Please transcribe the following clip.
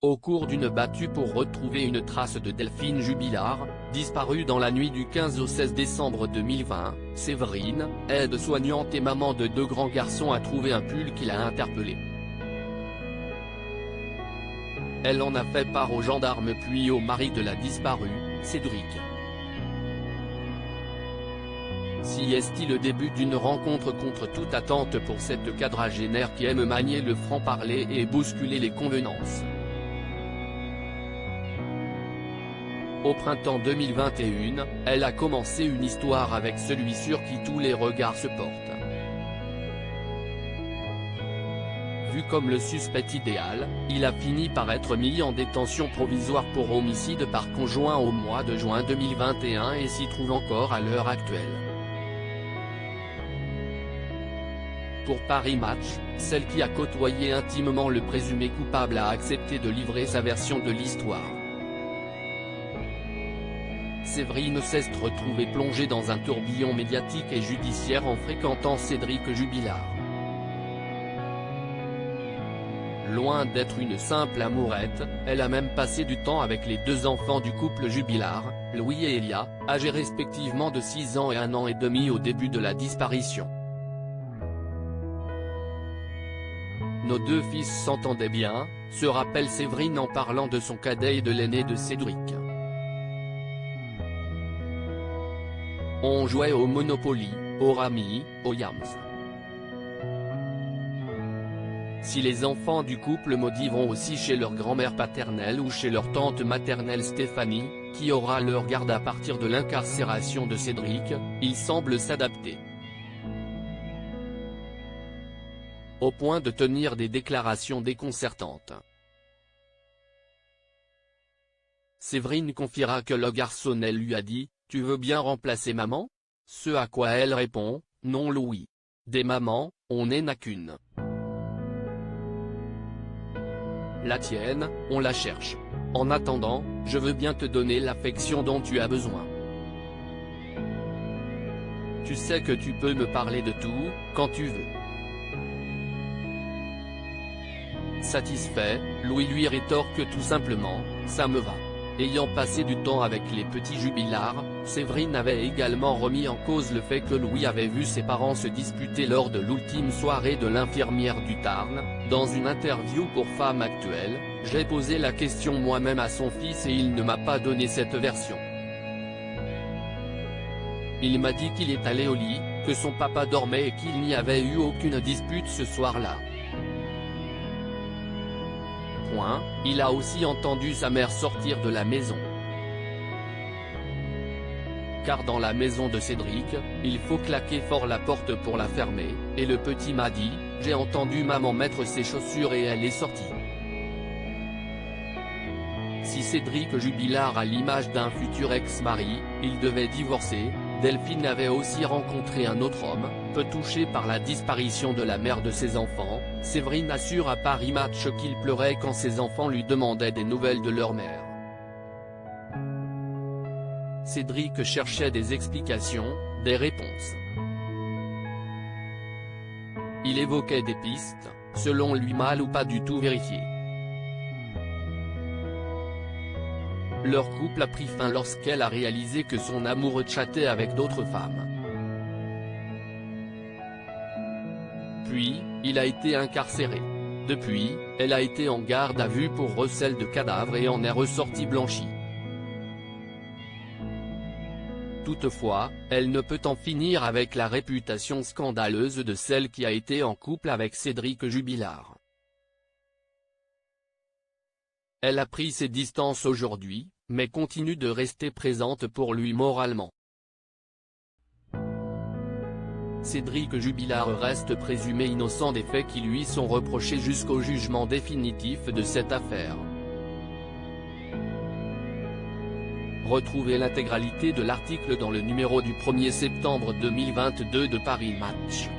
au cours d'une battue pour retrouver une trace de Delphine Jubilard, disparue dans la nuit du 15 au 16 décembre 2020, Séverine, aide-soignante et maman de 2 grands garçons a trouvé un pull qui l'a interpellée. Elle en a fait part aux gendarmes puis au mari de la disparue, Cédric. Si est-il le début d'une rencontre contre toute attente pour cette quadragénaire qui aime manier le franc-parler et bousculer les convenances. Au printemps 2021, elle a commencé une histoire avec celui sur qui tous les regards se portent. Vu comme le suspect idéal, il a fini par être mis en détention provisoire pour homicide par conjoint au mois de juin 2021 et s'y trouve encore à l'heure actuelle. Pour Paris Match, celle qui a côtoyé intimement le présumé coupable a accepté de livrer sa version de l'histoire. Séverine s'est retrouvée plongée dans un tourbillon médiatique et judiciaire en fréquentant Cédric Jubilard. Loin d'être une simple amourette, elle a même passé du temps avec les 2 enfants du couple Jubilard, Louis et Elia, âgés respectivement de 6 ans et 1 an et demi au début de la disparition. Nos 2 fils s'entendaient bien, se rappelle Séverine en parlant de son cadet et de l'aîné de Cédric. On jouait au Monopoly, au Rami, au Yams. Si les enfants du couple maudit vont aussi chez leur grand-mère paternelle ou chez leur tante maternelle Stéphanie, qui aura leur garde à partir de l'incarcération de Cédric, ils semblent s'adapter. Au point de tenir des déclarations déconcertantes. Séverine confiera que le garçonnet lui a dit « Tu veux bien remplacer maman ?» Ce à quoi elle répond « Non Louis. Des mamans, on n'en a qu'une. La tienne, on la cherche. En attendant, je veux bien te donner l'affection dont tu as besoin. Tu sais que tu peux me parler de tout, quand tu veux. » Satisfait, Louis lui rétorque tout simplement « Ça me va ». Ayant passé du temps avec les petits Jubilard, Séverine avait également remis en cause le fait que Louis avait vu ses parents se disputer lors de l'ultime soirée de l'infirmière du Tarn. Dans une interview pour Femme Actuelle, « J'ai posé la question moi-même à son fils et il ne m'a pas donné cette version. Il m'a dit qu'il est allé au lit, que son papa dormait et qu'il n'y avait eu aucune dispute ce soir-là. Il a aussi entendu sa mère sortir de la maison. Car dans la maison de Cédric, il faut claquer fort la porte pour la fermer, et le petit m'a dit, j'ai entendu maman mettre ses chaussures et elle est sortie. Si Cédric Jubilard a l'image d'un futur ex-mari, il devait divorcer. Delphine avait aussi rencontré un autre homme, peu touché par la disparition de la mère de ses enfants. Séverine assure à Paris Match qu'il pleurait quand ses enfants lui demandaient des nouvelles de leur mère. Cédric cherchait des explications, des réponses. Il évoquait des pistes, selon lui mal ou pas du tout vérifiées. Leur couple a pris fin lorsqu'elle a réalisé que son amoureux chattait avec d'autres femmes. Puis, il a été incarcéré. Depuis, elle a été en garde à vue pour recel de cadavres et en est ressortie blanchie. Toutefois, elle ne peut en finir avec la réputation scandaleuse de celle qui a été en couple avec Cédric Jubilard. Elle a pris ses distances aujourd'hui, mais continue de rester présente pour lui moralement. Cédric Jubilard reste présumé innocent des faits qui lui sont reprochés jusqu'au jugement définitif de cette affaire. Retrouvez l'intégralité de l'article dans le numéro du 1er septembre 2022 de Paris Match.